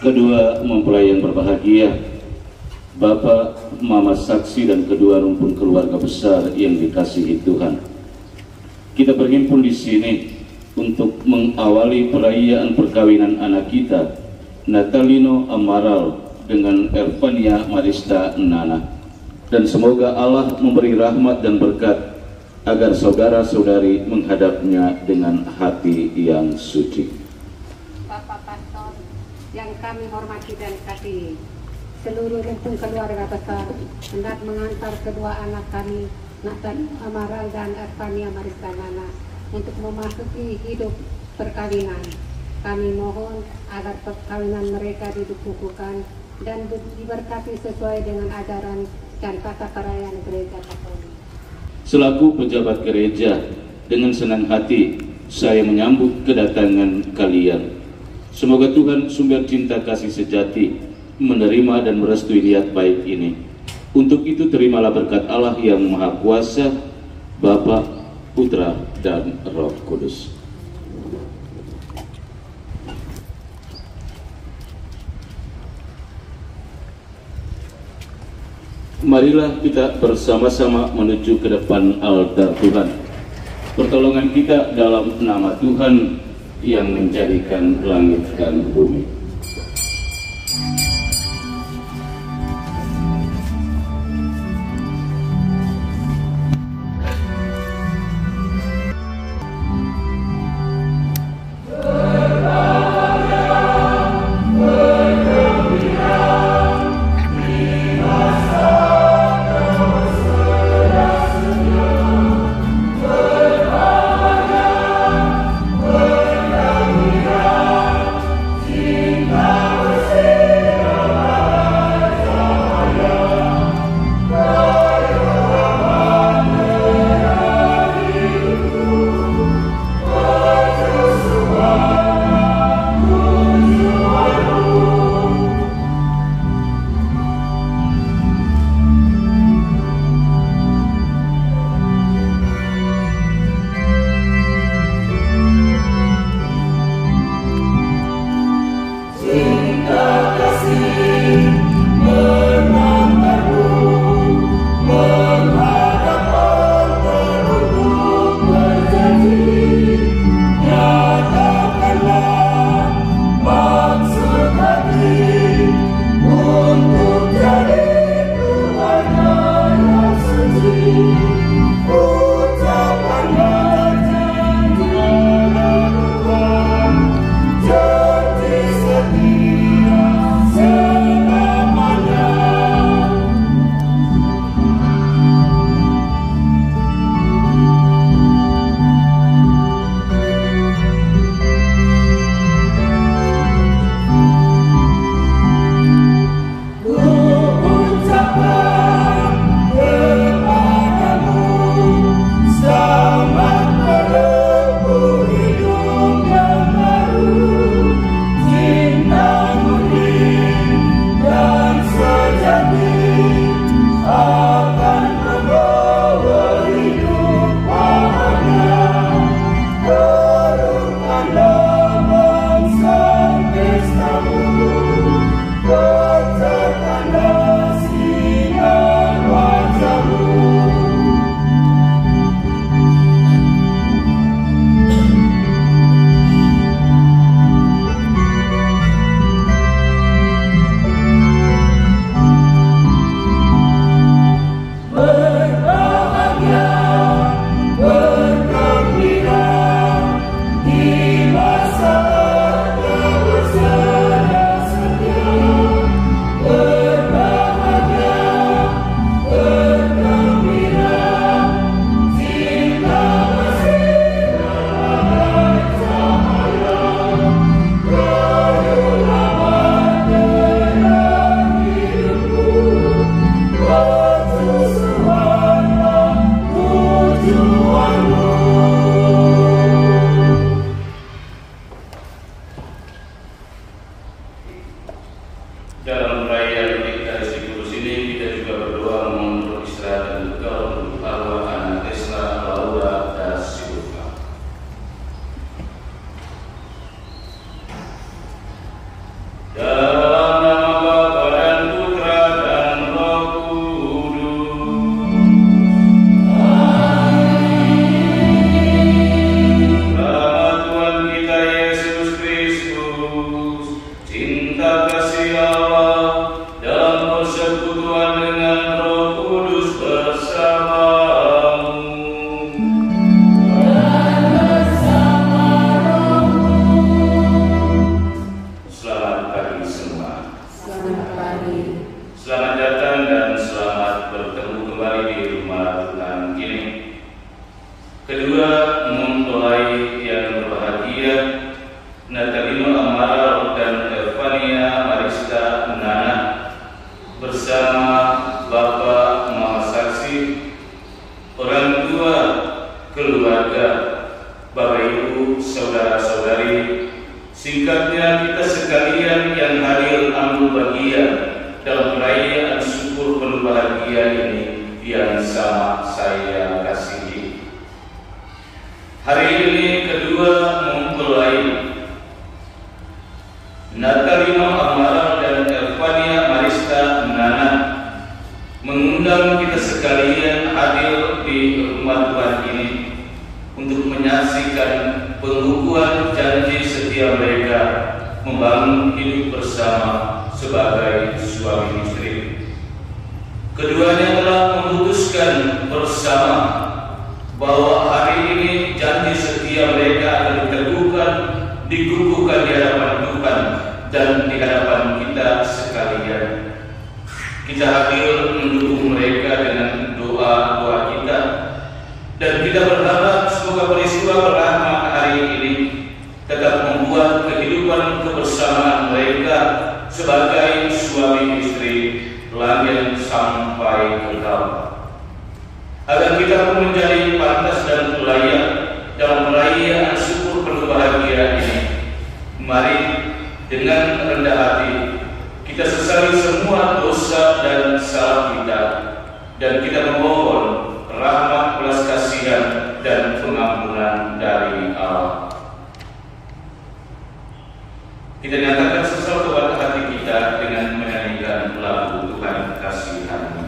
Kedua mempelai yang berbahagia, Bapak, Mama saksi dan kedua rumpun keluarga besar yang dikasihi Tuhan. Kita berhimpun di sini untuk mengawali perayaan perkawinan anak kita, Natalino Amaral dengan Ervania Marista Nana. Dan semoga Allah memberi rahmat dan berkat agar saudara-saudari menghadapnya dengan hati yang suci. Bapak Pastor yang kami hormati dan kasihi, seluruh rumpun keluarga besar hendak mengantar kedua anak kami, Natalino Amaral dan Ervania Marista Nana, untuk memasuki hidup perkawinan. Kami mohon agar perkawinan mereka dibukukan dan diberkati sesuai dengan ajaran dan tata perayaan Gereja Katolik. Selaku pejabat gereja, dengan senang hati saya menyambut kedatangan kalian. Semoga Tuhan sumber cinta kasih sejati menerima dan merestui niat baik ini. Untuk itu terimalah berkat Allah yang Maha Kuasa, Bapa, Putra, dan Roh Kudus. Marilah kita bersama-sama menuju ke depan altar Tuhan. Pertolongan kita dalam nama Tuhan yang menjadikan langit dan bumi. Dan cinta kasih Allah dalam persekutuan dengan Roh Kudus bersamamu. Selamat pagi semua. Selamat pagi. Selamat datang dan selamat bertemu kembali di rumah Tuhan ini. Kedua mempelai yang berbahagia, Natalino Amaral dan Evania Marista Nana, bersama Bapak Mama Saksi, orang tua, keluarga, Bapak Ibu, saudara-saudari, singkatnya kita sekalian yang hadir ambil bagian dalam perayaan syukur penuh bahagia ini yang sama saya kasihi. Hari ini kedua mempelai Natalino Amaral dan Evania Marista Nana mengundang kita sekalian hadir di rumah Tuhan ini untuk menyaksikan pengukuhan janji setia mereka membangun hidup bersama sebagai suami istri. Keduanya telah memutuskan bersama bahwa hari ini janji setia mereka akan diteguhkan, dikukuhkan di hadapan Tuhan dan di hadapan kita sekalian. Kita hadir mendukung mereka dengan doa-doa kita, dan kita berharap semoga peristiwa berahmat hari ini tetap membuat kehidupan kebersamaan mereka sebagai suami istri langgeng sampai kekal, agar kita pun menjadi pantas dan layak dalam perayaan syukur penuh bahagia ini. Mari dengan rendah hati kita sesali semua dosa dan salah kita, dan kita memohon rahmat, belas kasihan dan pengampunan dari Allah. Kita nyatakan sesal kepada hati kita dengan menyanyikan lagu Tuhan Kasihan.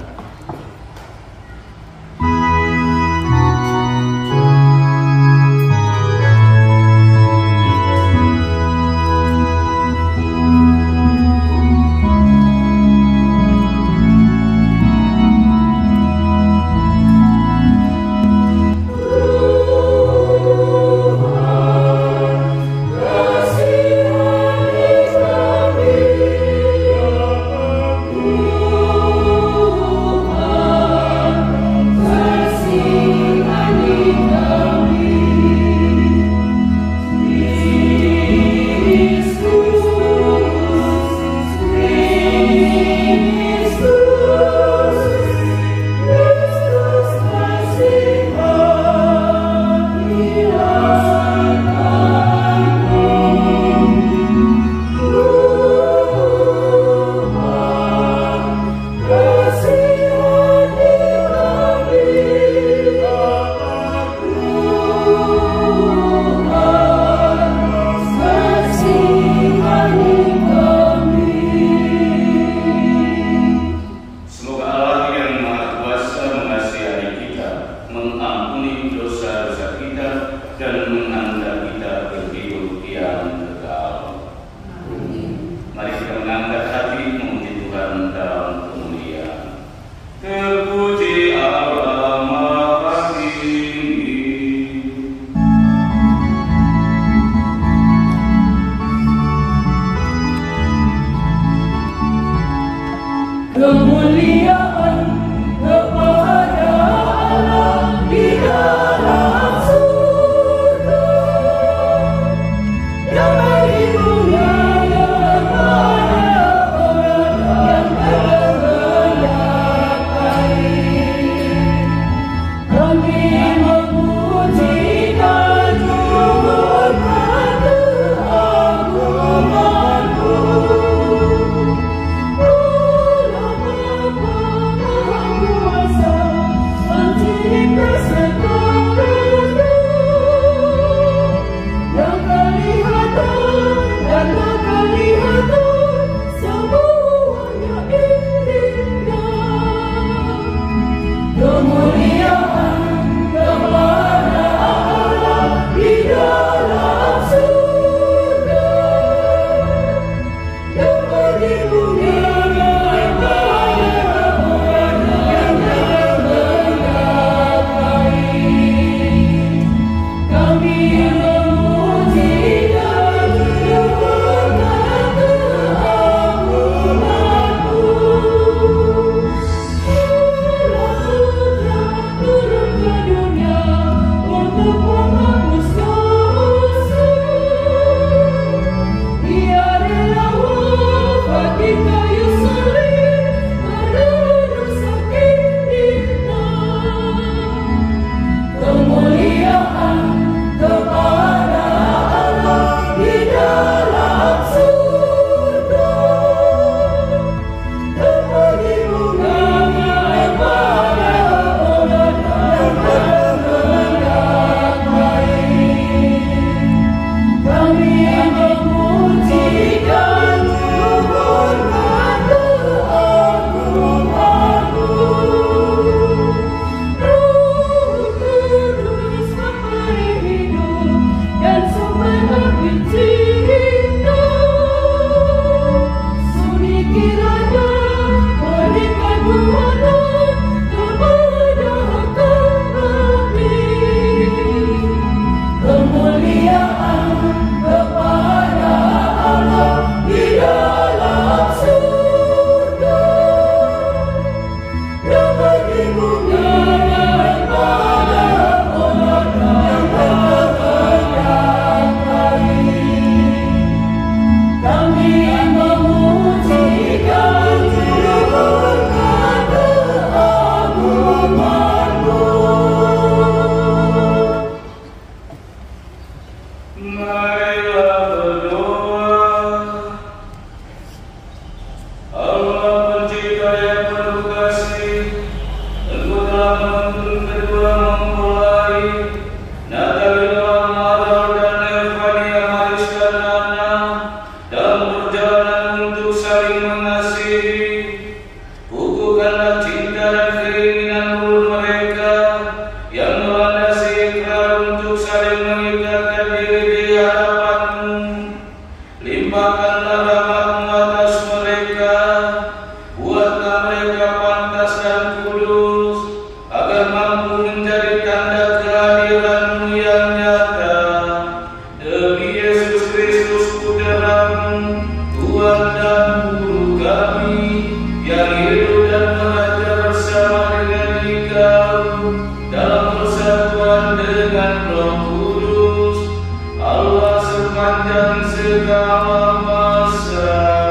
kami yang hidup dan mengajar bersama dengan Engkau dalam persatuan dengan Roh Kudus, Allah sepanjang segala masa.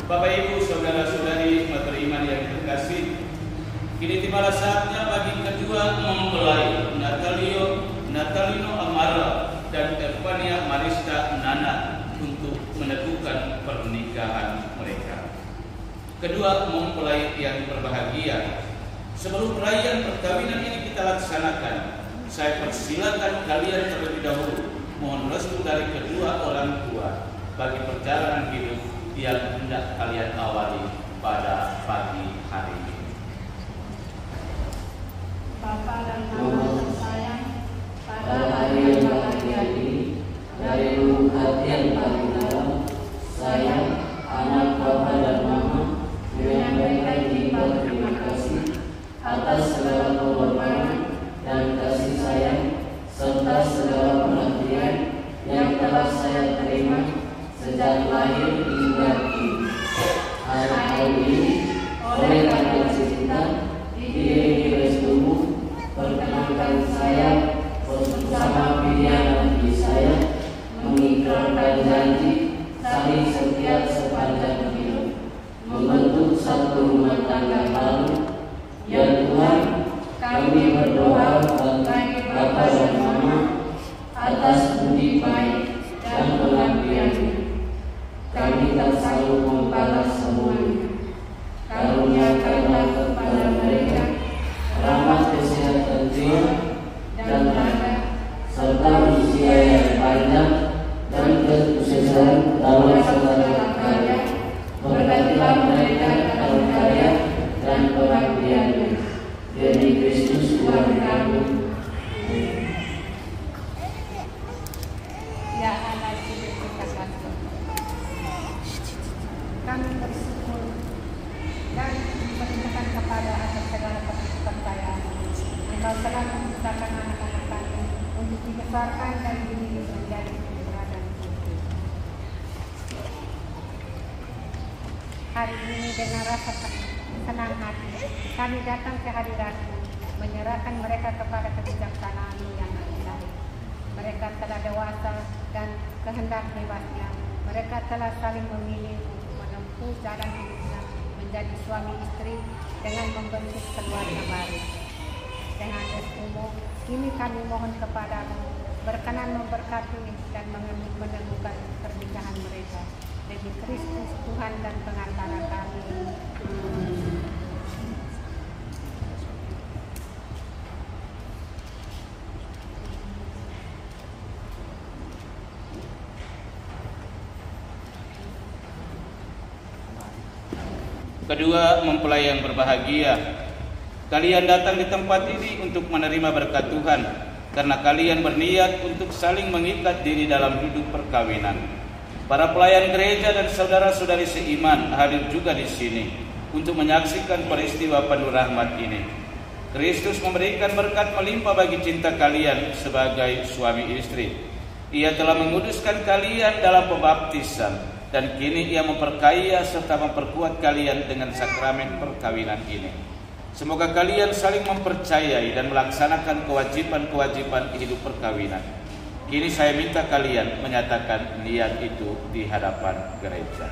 Bapak Ibu, saudara-saudari beriman yang terkasih, kini tibalah saatnya bagi kedua mempelai Natalino Amara dan Ervania Marista Nana untuk menentukan pernikahan mereka. Kedua mempelai yang berbahagia, sebelum perayaan perkawinan ini kita laksanakan, saya persilakan kalian terlebih dahulu mohon restu dari kedua orang tua bagi perjalanan hidup yang hendak kalian awali pada pagi hari ini. Bapa dan Mama tersayang, pada hari yang bahagia ini, dari lubuk hati yang paling dalam, saya, anak Bapa dan Mama, menyampaikan timbal terima kasih atas segala pengorbanan dan kasih sayang serta segala perhatian yang telah saya terima sejak lahir hingga kini. Hari ini, oleh karena cinta, diiringi restumu, perkenankan saya bersama pilihan hati saya mengikrarkan janji saling setia sepanjang hidup, membentuk satu rumah tangga baru. Ya Tuhan, kami berdoa bagi Bapa dan Mama atas budi baik dan pengabdiannya. Kami tak sanggup membalas semuanya. Karuniakanlah kepada mereka rahmat kesehatan jiwa dan raga, serta usia yang panjang dan kesuksesan dalam segala karya. Berkatilah mereka dalam karya dan pengabdiannya. Demi Kristus Tuhan kami. Ya Allah, kita kasih. Kami bersyukur dan berterima kepada atas segala kepercayaan. Engkau telah menciptakan anak-anak kami untuk dibesarkan dan dididik menjadi putra dan putri. Hari ini dengan rasa senang hati, kami datang ke hadirat-Mu, menyerahkan mereka kepada kebijaksanaan-Mu yang ilahi. Mereka telah dewasa dan kehendak bebasnya. Mereka telah saling memilih untuk menempuh jalan hidupnya menjadi suami istri dengan membentuk keluarga baru. Dengan restu-Mu, kini kami mohon kepadamu, berkenan memberkati dan menemukan pernikahan mereka. Demi Kristus Tuhan dan pengantara kami. Kedua mempelai yang berbahagia, kalian datang di tempat ini untuk menerima berkat Tuhan karena kalian berniat untuk saling mengikat diri dalam hidup perkawinan. Para pelayan gereja dan saudara-saudari seiman hadir juga di sini untuk menyaksikan peristiwa penuh rahmat ini. Kristus memberikan berkat melimpah bagi cinta kalian sebagai suami istri. Ia telah menguduskan kalian dalam pembaptisan dan kini Ia memperkaya serta memperkuat kalian dengan sakramen perkawinan ini. Semoga kalian saling mempercayai dan melaksanakan kewajiban-kewajiban hidup perkawinan. Kini saya minta kalian menyatakan niat itu di hadapan gereja.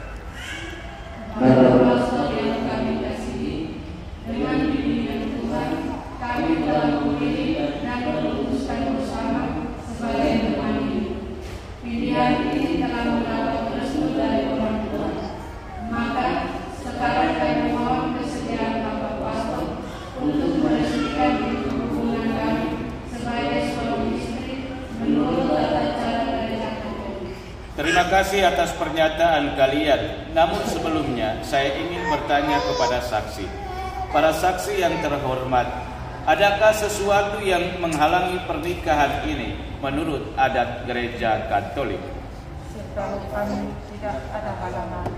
Bapak yang kami kasihi, dengan bimbingan Tuhan, kami telah memilih dan memutuskan bersama sebagai teman hidup. Pilihan ini telah mendapat restu dari orang tua. Maka sekarang kami mohon kesediaan Bapak Pastor untuk meresmikan hubungan kami sebagai suami istri menurut tata cara gereja Katolik. Terima kasih atas pernyataan kalian. Namun sebelumnya saya ingin bertanya kepada saksi. Para saksi yang terhormat, adakah sesuatu yang menghalangi pernikahan ini menurut adat gereja Katolik? Setahu kami tidak ada halangan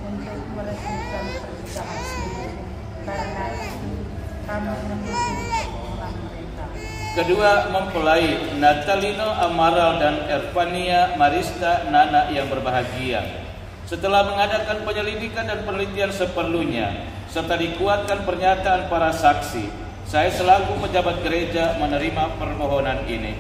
untuk meresmikan pernikahan ini. Karena itu kami mendukung permohonan mereka. Kedua mempelai Natalino Amaral dan Ervania Marista Nana yang berbahagia, setelah mengadakan penyelidikan dan penelitian seperlunya serta dikuatkan pernyataan para saksi, saya selaku pejabat gereja menerima permohonan ini.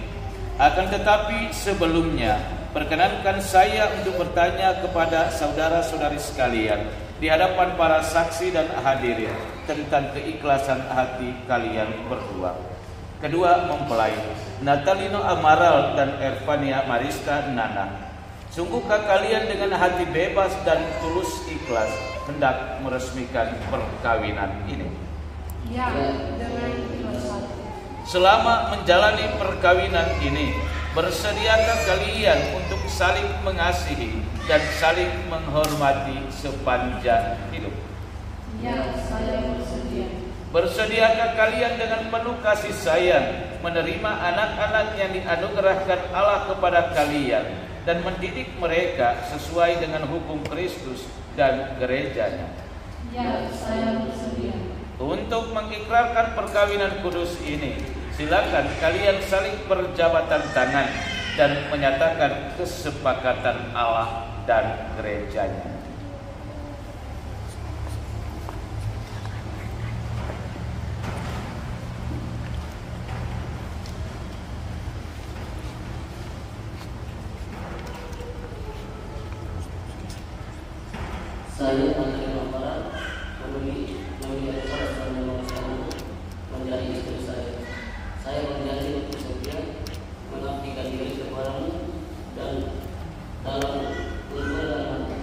Akan tetapi sebelumnya, perkenankan saya untuk bertanya kepada saudara-saudari sekalian, di hadapan para saksi dan hadirin tentang keikhlasan hati kalian berdua. Kedua mempelai, Natalino Amaral dan Ervania Marista Nana, sungguhkah kalian dengan hati bebas dan tulus ikhlas hendak meresmikan perkawinan ini? Ya, dengan ikhlas. Selama menjalani perkawinan ini, bersediakah kalian untuk saling mengasihi dan saling menghormati sepanjang hidup? Ya, saya bersedia. Bersediakah kalian dengan penuh kasih sayang menerima anak-anak yang dianugerahkan Allah kepada kalian dan mendidik mereka sesuai dengan hukum Kristus dan gerejanya? Ya, saya bersedia. Untuk mengikrarkan perkawinan kudus ini, silakan kalian saling berjabatan tangan dan menyatakan kesepakatan Allah dan gerejanya. Saya Natalino Amaral memilih Erva menjadi istri saya. Saya berjanji untuk setia mengabdikan diri kepadamu dan dalam umur dan mati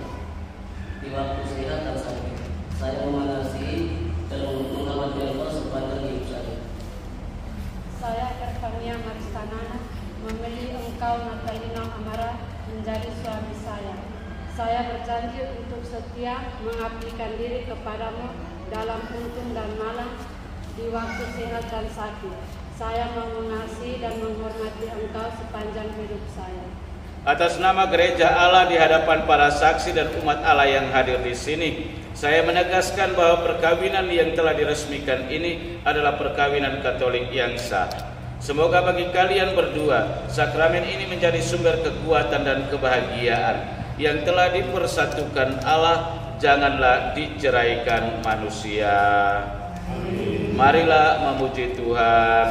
di waktu sehat dan sakit. Saya mengasihi dan menghormati Erva sepanjang hidup saya. Saya Ervania Marista Nana memilih engkau Natalino Amaral menjadi suami saya. Saya berjanji untuk setia mengabdikan diri kepadamu dalam untung dan malam, di waktu sehat dan sakit. Saya mau mengasihi dan menghormati engkau sepanjang hidup saya. Atas nama Gereja Allah di hadapan para saksi dan umat Allah yang hadir di sini, saya menegaskan bahwa perkawinan yang telah diresmikan ini adalah perkawinan Katolik yang sah. Semoga bagi kalian berdua, sakramen ini menjadi sumber kekuatan dan kebahagiaan. Yang telah dipersatukan Allah janganlah diceraikan manusia. Amin. Marilah memuji Tuhan.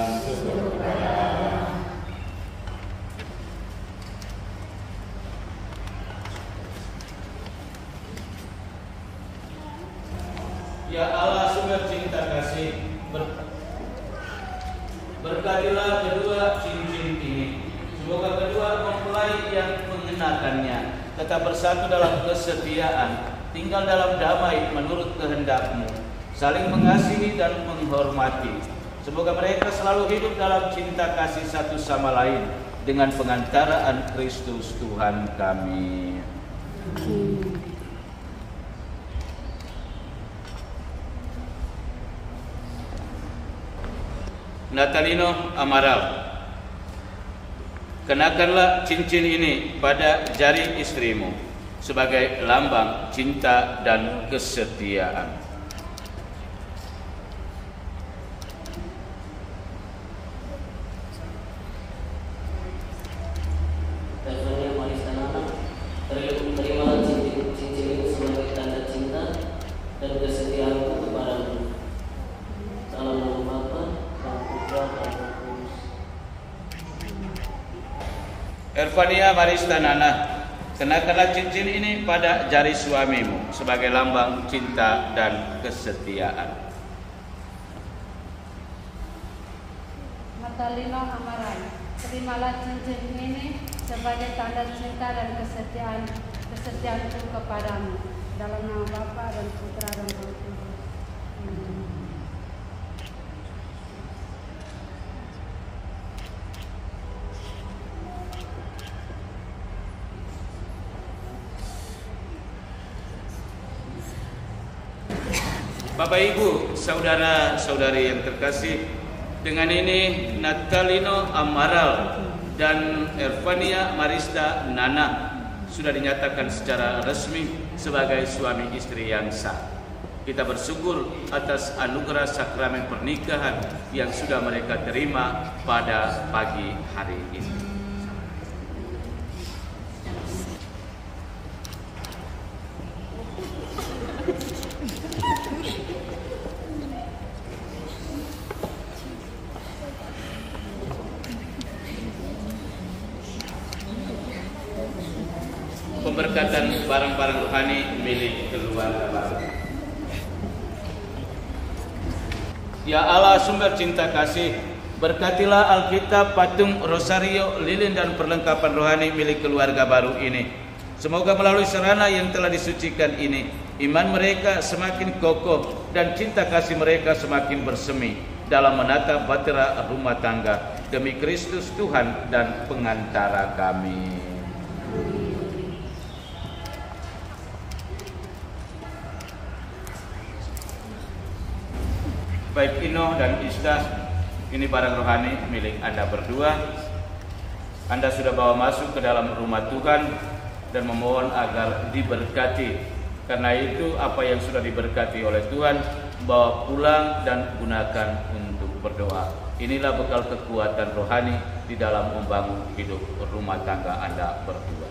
Ya Allah sumber cinta kasih, berkatilah kedua cincin ini. Semoga kedua mempelai yang mengenakannya tetap bersatu dalam kesetiaan, tinggal dalam damai menurut kehendak-Mu, saling mengasihi dan menghormati. Semoga mereka selalu hidup dalam cinta kasih satu sama lain dengan pengantaraan Kristus Tuhan kami. Natalino Amaral, kenakanlah cincin ini pada jari istrimu sebagai lambang cinta dan kesetiaan. Ervania Marista Nana, terimalah cincin ini sebagai tanda cinta dan kesetiaanku kepadamu. Dalam nama Bapa dan Putra dan Roh Kudus. Ervania Marista Nana, kenakanlah cincin ini pada jari suamimu sebagai lambang cinta dan kesetiaan. Natalino Amaral, terimalah cincin ini sebagai tanda cinta dan kesetiaanku kepadamu. Dalam nama Bapa dan Putra dan Roh Kudus. Bapak Ibu, saudara-saudari yang terkasih, dengan ini Natalino Amaral dan Ervania Marista Nana sudah dinyatakan secara resmi sebagai suami istri yang sah. Kita bersyukur atas anugerah sakramen pernikahan yang sudah mereka terima pada pagi hari ini. Pemberkatan dan barang-barang rohani milik keluarga baru. Ya Allah, sumber cinta kasih, berkatilah Alkitab, patung, rosario, lilin dan perlengkapan rohani milik keluarga baru ini. Semoga melalui sarana yang telah disucikan ini, iman mereka semakin kokoh dan cinta kasih mereka semakin bersemi dalam menata bahtera rumah tangga demi Kristus Tuhan dan pengantara kami. Baik Ino dan Isdah, ini barang rohani milik Anda berdua. Anda sudah bawa masuk ke dalam rumah Tuhan dan memohon agar diberkati. Karena itu apa yang sudah diberkati oleh Tuhan, bawa pulang dan gunakan untuk berdoa. Inilah bekal kekuatan rohani di dalam membangun hidup rumah tangga Anda berdua.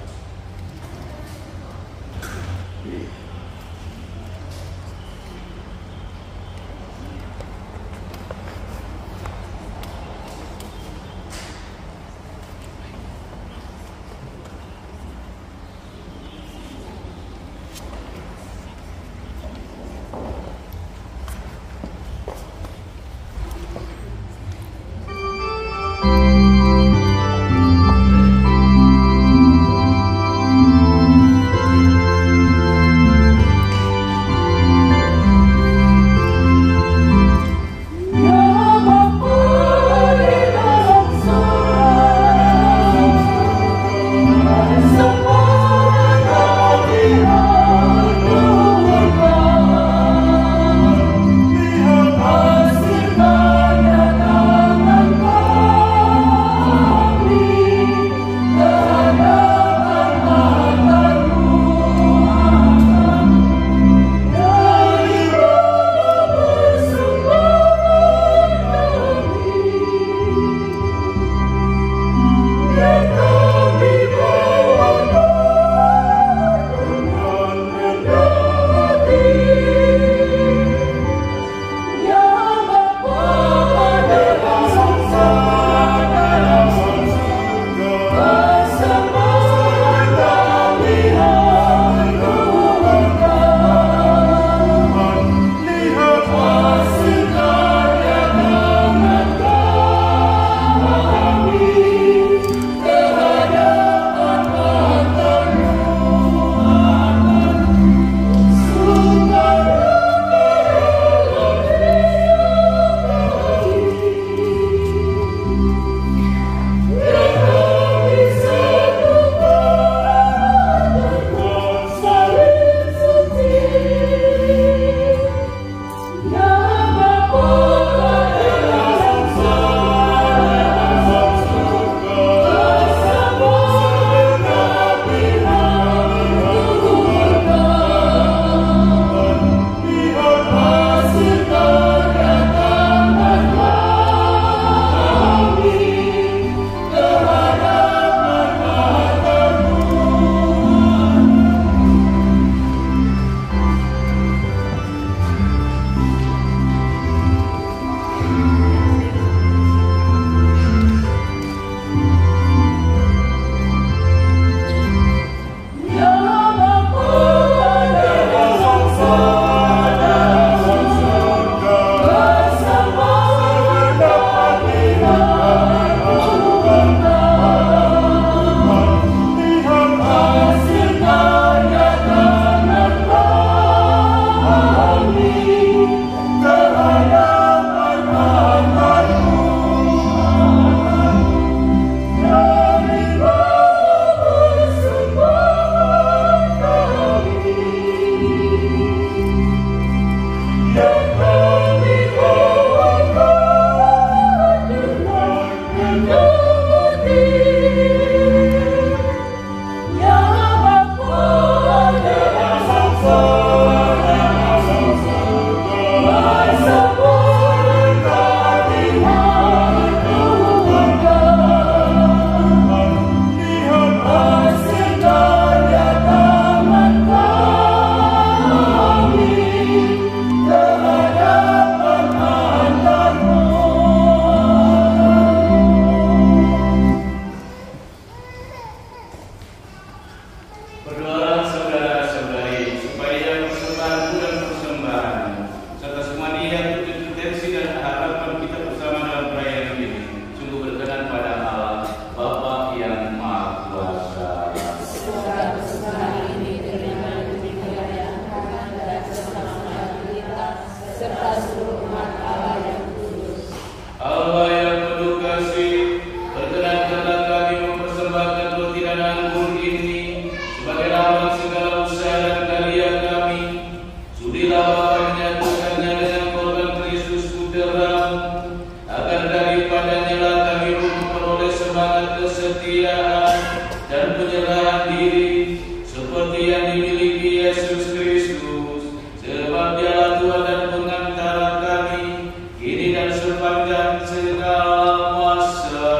Yesus Kristus, sebab Dialah Tuhan dan pengantara kami, kini dan sepanjang segala masa.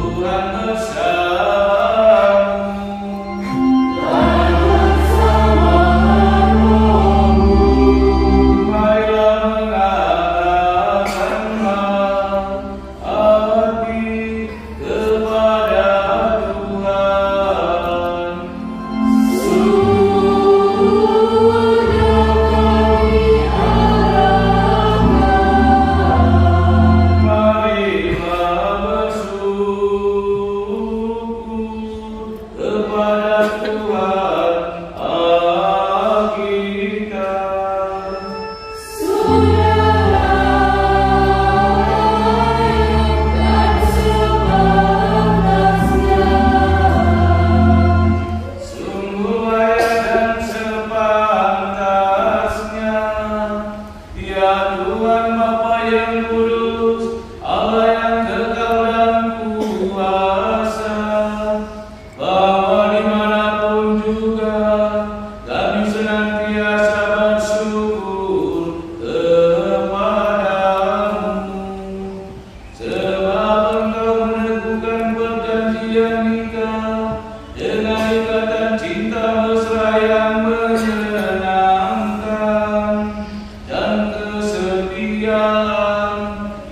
Tuhan bersamamu, marilah mengangkat hati kepada Tuhan. Marilah bersyukur kepada Tuhan Allah kita. Sungguh layak dan sepantasnya, ya Tuhan Bapa yang kudus, Allah yang kekal dan kuasa, bahwa dimanapun juga kami senantiasa bersyukur kepadamu. Sebab Engkau meneguhkan perjanjian nikah dengan ikatan cinta mesra yang menyenangkan dan kesetiaan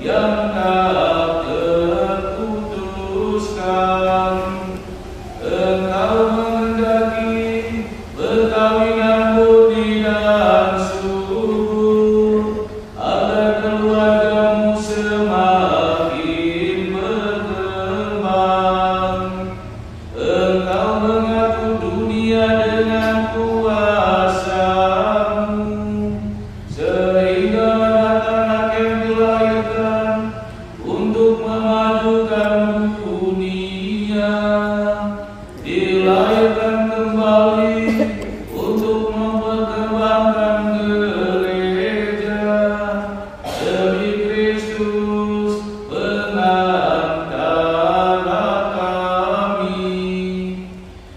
yang tak terputuskan. Engkau menghendaki perkawinan murni dan subur, agar keluargamu semakin berkembang. Engkau mengatur dunia dengan kuasa-Mu, sehingga anak-anak yang dilahirkan untuk memajukan dunia dilahirkan kembali untuk memperkembangkan gereja demi Kristus pengantara kami.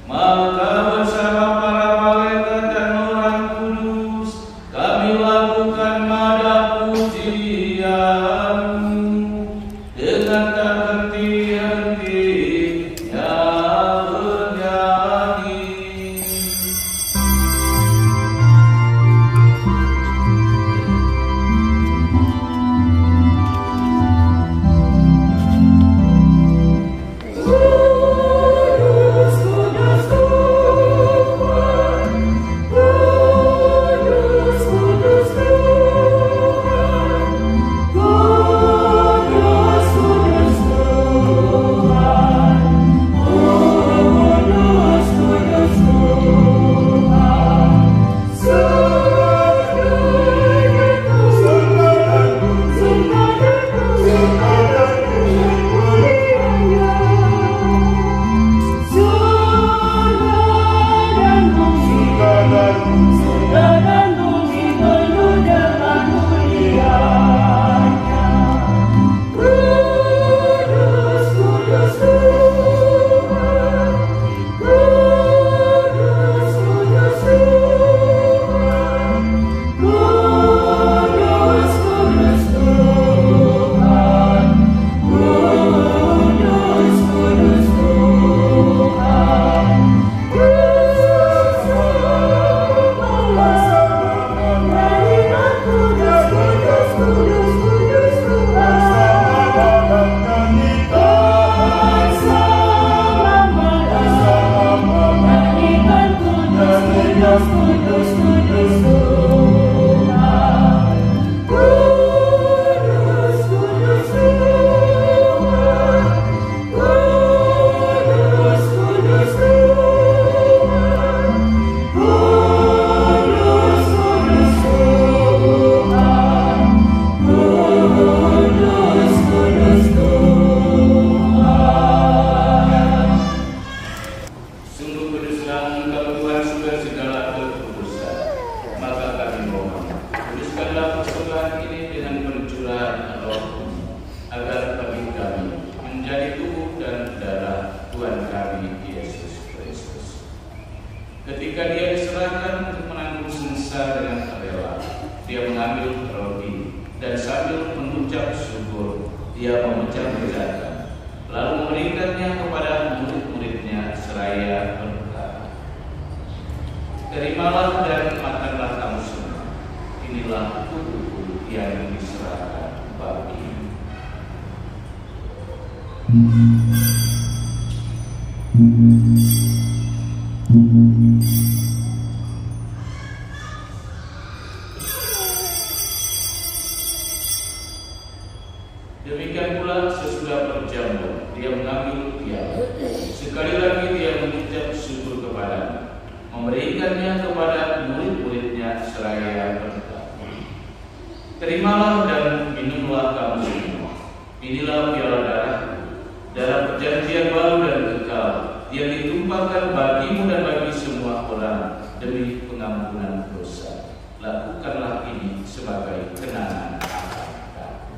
Maka bersama para malaikat dan orang kudus kami lakukan madah pujian-Mu dengan tak henti-hentinya. Ketika dia diserahkan untuk menanggung sengsara dengan rela, dia mengambil roti dan sambil mengucap syukur, dia memecah bezakan, lalu memberikannya kepada murid-muridnya seraya berkata, "Terimalah dan makanlah kamu semua. Inilah tubuhku yang diserahkan bagimu." Demikian pula sesudah berjamu, dia mengambil piala. Sekali lagi dia mengucap syukur kepadanya, memberikannya kepada murid-muridnya seraya berkata, "Terimalah dan minumlah kamu semua. Inilah piala darah perjanjian baru dan kekal, yang ditumpahkan bagimu dan bagi semua orang demi pengampunan dosa. Lakukanlah ini sebagai kenangan akan kamu."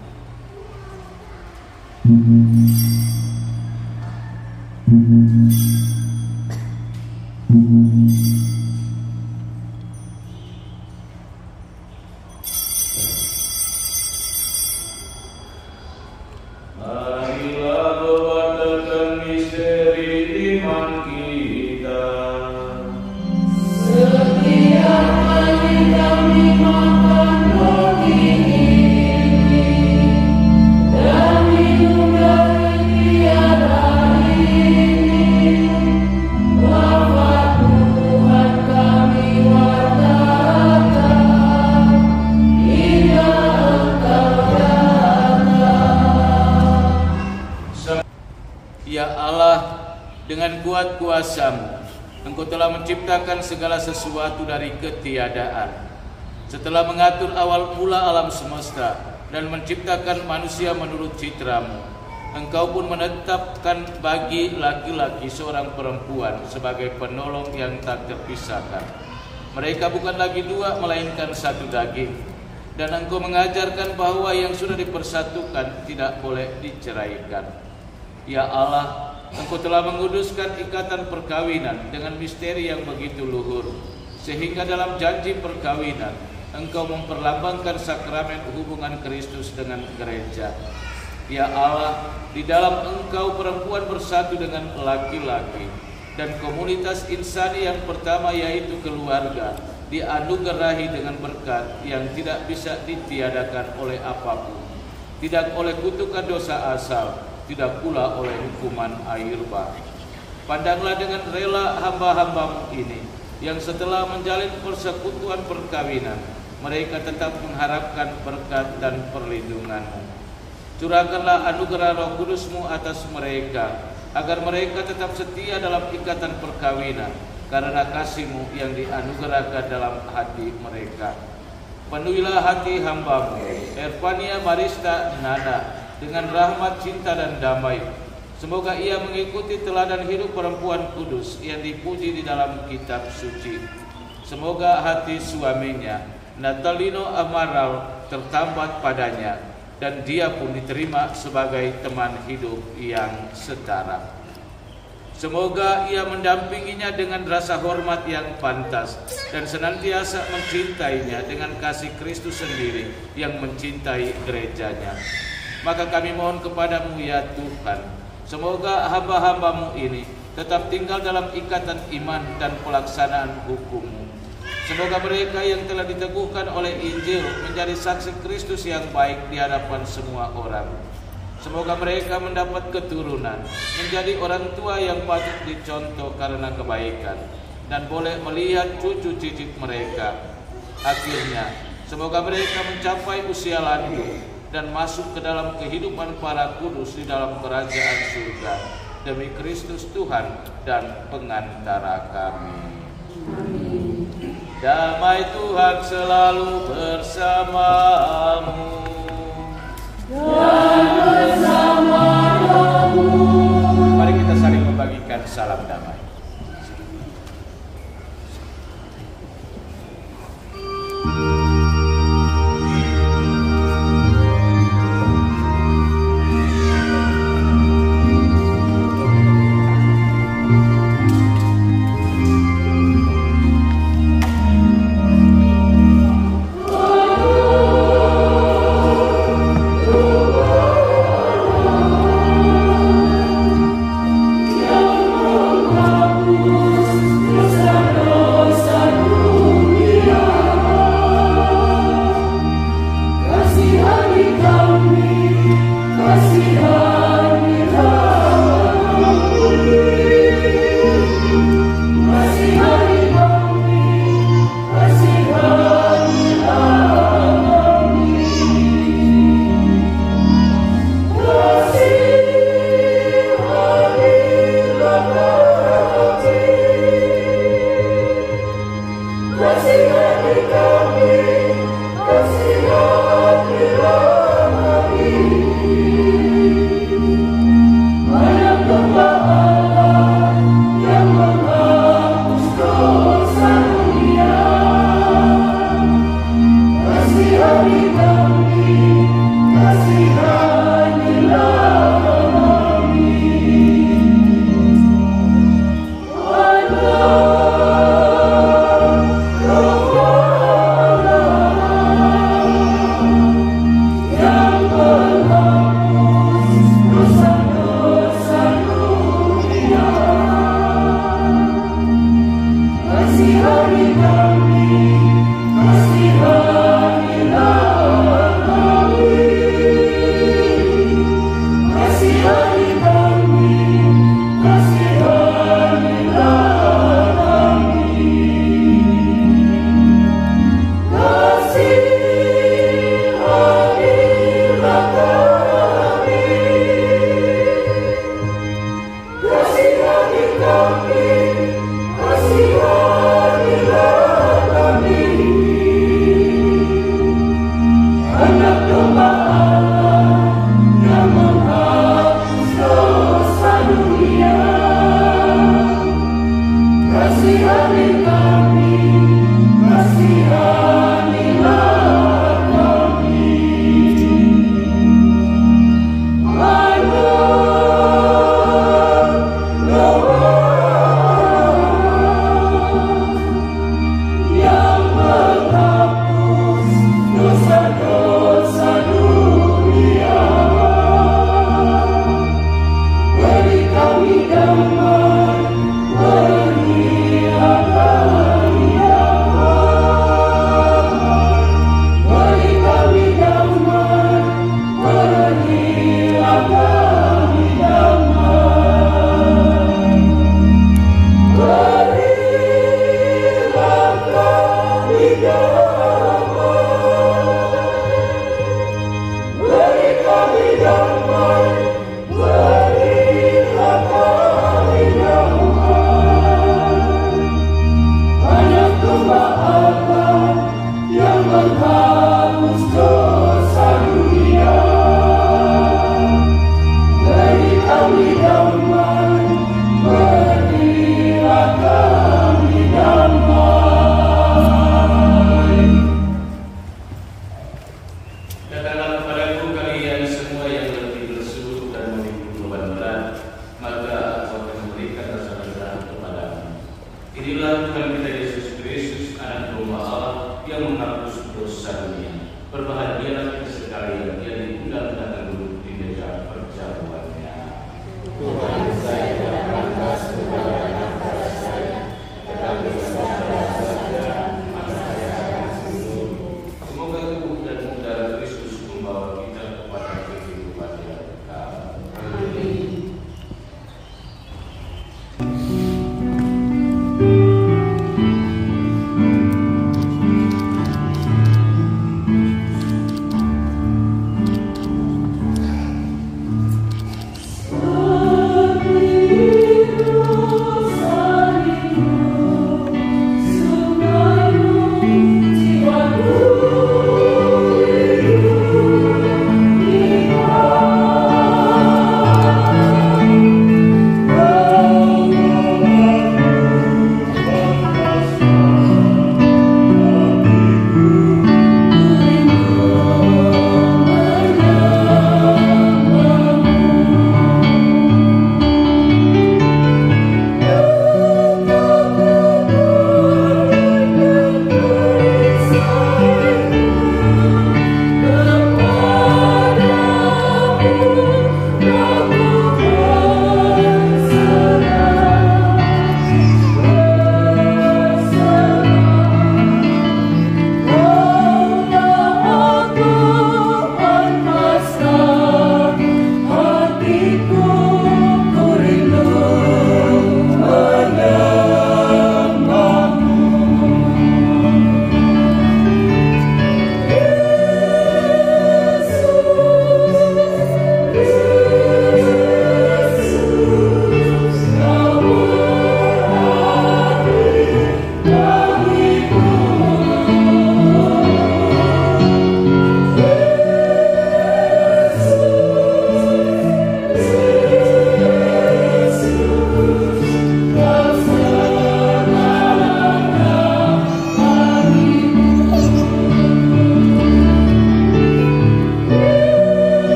Marilah membatalkan misteri iman kita. Setiap kali kami makan roti ini dan minum dari tiada ini, wafat Tuhan kami wartakan hingga Engkau datang. Ya Allah, dengan kuat kuasa-Mu, Engkau telah menciptakan segala sesuatu dari ketiadaan. Setelah mengatur awal mula alam semesta dan menciptakan manusia menurut citra-Mu, Engkau pun menetapkan bagi laki-laki seorang perempuan sebagai penolong yang tak terpisahkan. Mereka bukan lagi dua, melainkan satu daging. Dan Engkau mengajarkan bahwa yang sudah dipersatukan tidak boleh diceraikan. Ya Allah, Engkau telah menguduskan ikatan perkawinan dengan misteri yang begitu luhur, sehingga dalam janji perkawinan Engkau memperlambangkan sakramen hubungan Kristus dengan gereja. Ya Allah, di dalam Engkau perempuan bersatu dengan laki-laki, dan komunitas insani yang pertama yaitu keluarga dianugerahi dengan berkat yang tidak bisa ditiadakan oleh apapun, tidak oleh kutukan dosa asal, tidak pula oleh hukuman air bah. Pandanglah dengan rela hamba-hamba-Mu ini, yang setelah menjalin persekutuan perkawinan, mereka tetap mengharapkan berkat dan perlindungan-Mu. Curahkanlah anugerah Roh Kudus-Mu atas mereka, agar mereka tetap setia dalam ikatan perkawinan, karena kasih-Mu yang dianugerahkan dalam hati mereka. Penuhilah hati hamba-Mu, Ervania Marista Nana, dengan rahmat, cinta, dan damai. Semoga ia mengikuti teladan hidup perempuan kudus yang dipuji di dalam kitab suci. Semoga hati suaminya, Natalino Amaral, tertambat padanya, dan dia pun diterima sebagai teman hidup yang setara. Semoga ia mendampinginya dengan rasa hormat yang pantas, dan senantiasa mencintainya dengan kasih Kristus sendiri yang mencintai gerejanya. Maka kami mohon kepadamu ya Tuhan, semoga hamba-hamba-Mu ini tetap tinggal dalam ikatan iman dan pelaksanaan hukum-Mu. Semoga mereka yang telah diteguhkan oleh Injil menjadi saksi Kristus yang baik di hadapan semua orang. Semoga mereka mendapat keturunan, menjadi orang tua yang patut dicontoh karena kebaikan, dan boleh melihat cucu cicit mereka. Akhirnya, semoga mereka mencapai usia lanjut dan masuk ke dalam kehidupan para kudus di dalam kerajaan surga, demi Kristus Tuhan dan pengantara kami. Amin. Damai Tuhan selalu bersamamu. Dan bersama rohmu. Mari kita saling membagikan salam damai.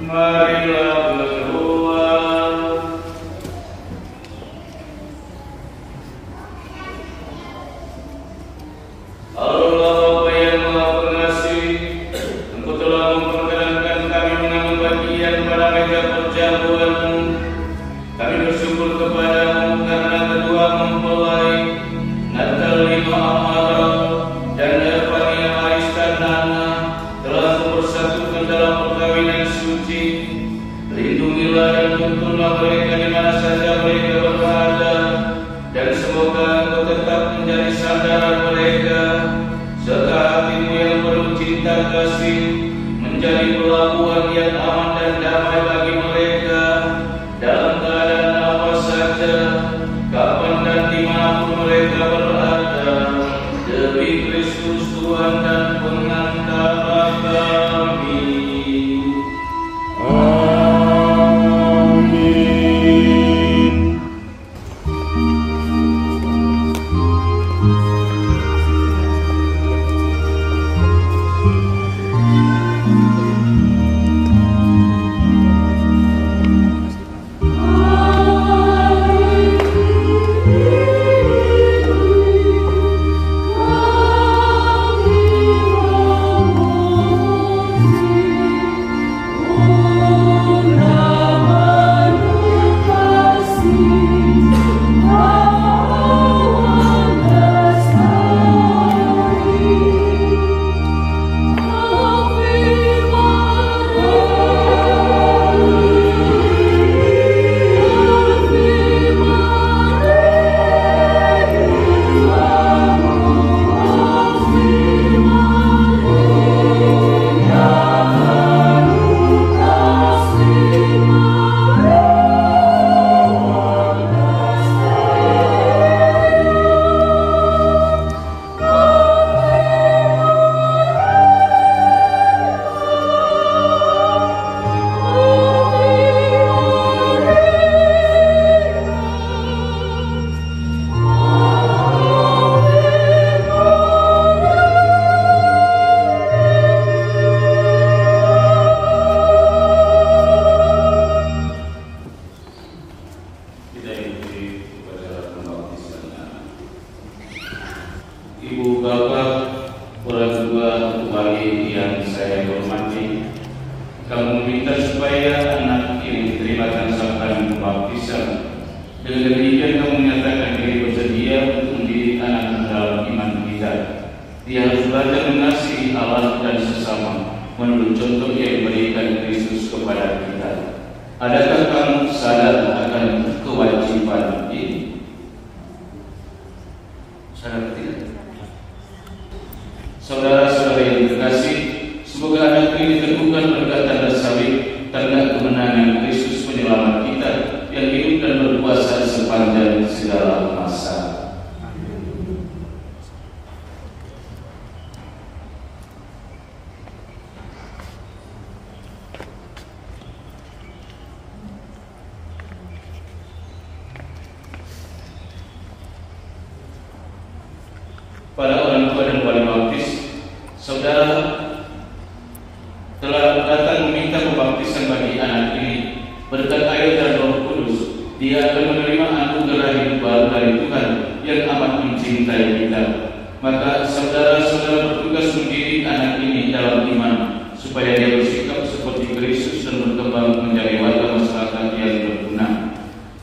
Marilah berdoa. Allah Bapa yang Maha Pengasih, Engkau telah memperkenankan kami mengambil bagian pada meja perjamuan-Mu. Kami bersyukur kepadamu karena kedua mempelai Natalina Amara dan Evania Aristana telah bersatukan dalam perkawinan suci. Lindungilah dan tuntunlah mereka di mana saja mereka berada, dan semoga Engkau tetap menjadi sandaran mereka, serta hatimu yang penuh cinta kasih menjadi pelabuhan yang aman dan damai bagi mereka dalam keadaan apa saja, kapan dan dimanapun mereka berada, demi Kristus Tuhan dan pengantara kami. Ibu bapak, orang tua, kembali yang saya hormati, kami meminta supaya anak ini diterima sakral pembaptisan. Dengan demikian kamu menyatakan diri bersedia untuk mendidik anak dalam iman kita. Dia harus belajar mengasihi Allah dan sesama menurut contoh yang diberikan Kristus kepada kita. Adakah kamu sadar akan kewajiban ini? Sadar tidak? Saudara-saudara yang terkasih, semoga anak ini ditemukan berkat tanda salib, tanda kemenangan Kristus penyelamat kita yang hidup dan berkuasa sepanjang segala masa. Pada orang tua dan wali baptis, saudara telah datang meminta pembaptisan bagi anak ini. Berkat air dan Roh Kudus, dia akan menerima anugerah hidup baru dari Tuhan yang amat mencintai kita. Maka saudara-saudara bertugas mendidik anak ini dalam iman, supaya dia bersikap seperti Kristus dan berkembang menjadi warga masyarakat yang berguna.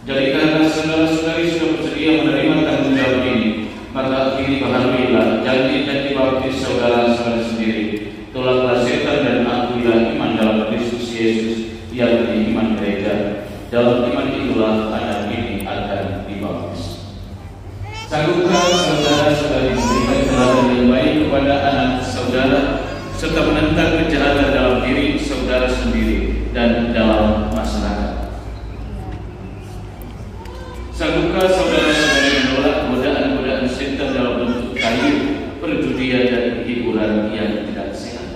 Jadi karena saudara-saudari sudah bersedia menerima tanggung jawab ini, maka kini bahagialah janji-janji baptis saudara-saudara sendiri. Tolaklah setan dan akuilah iman dalam Kristus Yesus, yakni iman gereja. Dalam iman itulah anak ini akan dibaptis. Sanggupkah saudara-saudari memberikan teladan yang baik kepada anak saudara, serta menentang kejahatan dalam diri saudara sendiri dan dalam masyarakat? Sanggupkah saudara-saudari menolak godaan-godaan setan dalam bentuk kayu, perjudian dan hiburan yang tidak sehat?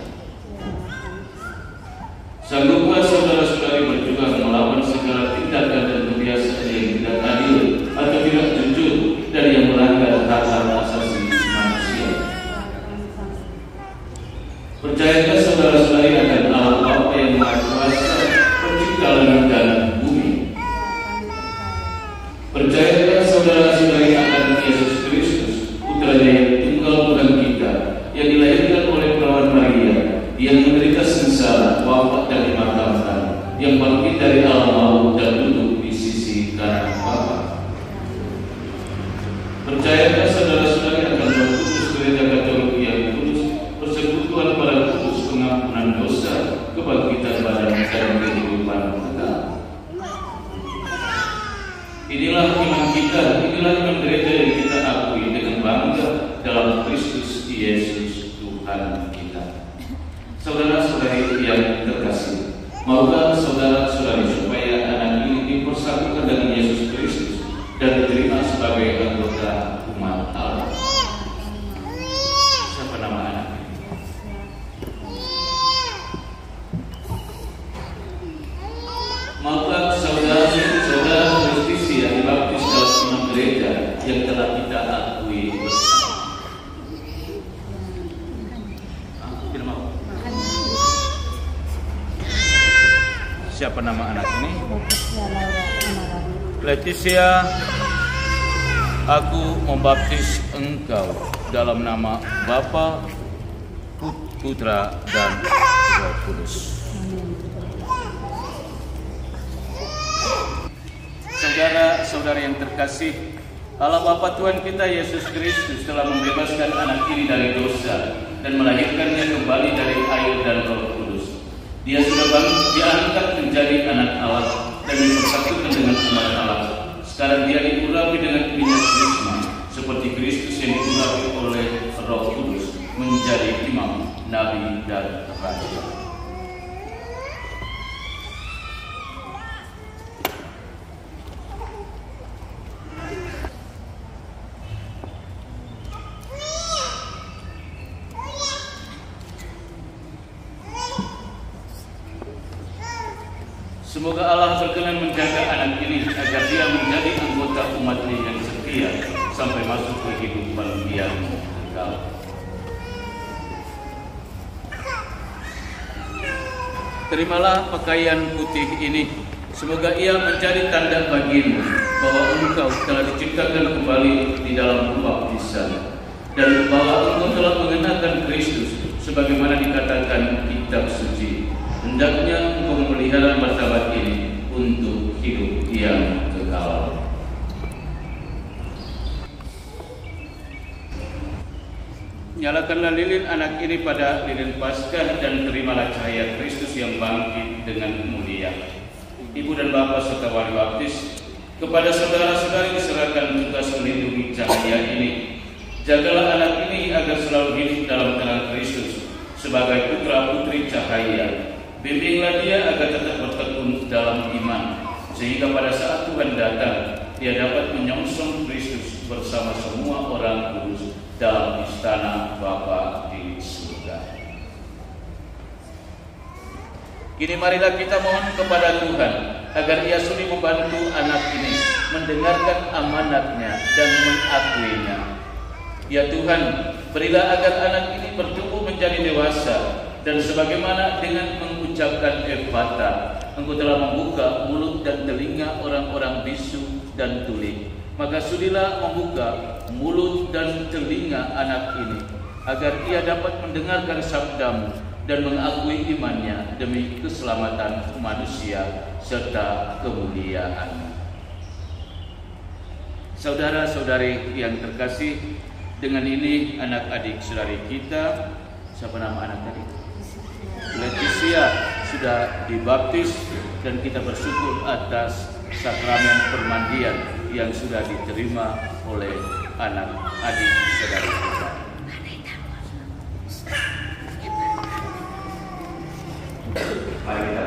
Sanggupkah saudara-saudari berjuang melawan segala tindakan dan kebiasaan yang tidak adil atau tidak jujur dan yang melanggar hak-hak asasi manusia? Percayakah saudara-saudari akan Allah Bapa yang Maha Kuasa yang bangkit dari alam maut dan duduk di sisi kanan Bapa. Percayalah saudara-saudari akan Roh Kudus, gereja Katolik yang kudus, persekutuan para kudus, pengampunan dosa, kebangkitan badan dan kehidupan kekal. Inilah iman kita, inilah iman gereja yang kita akui dengan bangga dalam Kristus Yesus Tuhan kita. Saudara-saudari yang terkasih, maukah saudara-saudari supaya anak ini dipersatukan dengan Yesus Kristus dan diterima sebagai anggota umat Allah? Siapa nama anak ini? Maukah saudara-saudara Kristi yang dibaptis dalam iman gereja yang telah kita akui bersama? Siapa nama anak ini? Leticia, aku membaptis engkau dalam nama Bapa, Putra, dan Roh Kudus. Saudara-saudara yang terkasih, Allah Bapa Tuhan kita Yesus Kristus telah membebaskan anak ini dari dosa dan melahirkannya kembali dari air dan Roh Kudus. Dia sudah diangkat menjadi anak Allah dan dipersatukan dengan umat Allah. Sekarang dia diurapi dengan minyak krisma, seperti Kristus yang diurapi oleh Roh Kudus menjadi imam, nabi, dan raja. Semoga Allah berkenan menjaga anak ini agar dia menjadi anggota umat-Nya yang setia sampai masuk ke kehidupan yang kekal. Terimalah pakaian putih ini. Semoga ia menjadi tanda bagimu bahwa engkau telah diciptakan kembali di dalam baptisan dan bahwa engkau telah mengenakan Kristus sebagaimana dikatakan kitab suci. Hendaknya engkau memelihara martabat ini untuk hidup yang kekal. Nyalakanlah lilin anak ini pada lilin Paskah dan terimalah cahaya Kristus yang bangkit dengan mulia. Ibu dan Bapa serta wali baptis, kepada saudara-saudari diserahkan tugas melindungi cahaya ini. Jagalah anak ini agar selalu hidup dalam terang Kristus sebagai putra-putri cahaya. Bimbinglah dia agar tetap bertekun dalam iman, sehingga pada saat Tuhan datang, dia dapat menyongsong Kristus bersama semua orang kudus dalam istana Bapa di surga. Kini marilah kita mohon kepada Tuhan agar Ia sudi membantu anak ini mendengarkan amanat-Nya dan mengakuinya. Ya Tuhan, berilah agar anak ini bertumbuh menjadi dewasa. Dan sebagaimana dengan mengucapkan Efata, Engkau telah membuka mulut dan telinga orang-orang bisu dan tuli. Maka sudilah membuka mulut dan telinga anak ini, agar ia dapat mendengarkan sabda-Mu dan mengakui imannya demi keselamatan manusia serta kemuliaan-Mu. Saudara-saudari yang terkasih, dengan ini anak-adik saudari kita, siapa nama anak tadi? Leticia sudah dibaptis dan kita bersyukur atas sakramen permandian yang sudah diterima oleh anak-adik saudari kita. Mari kita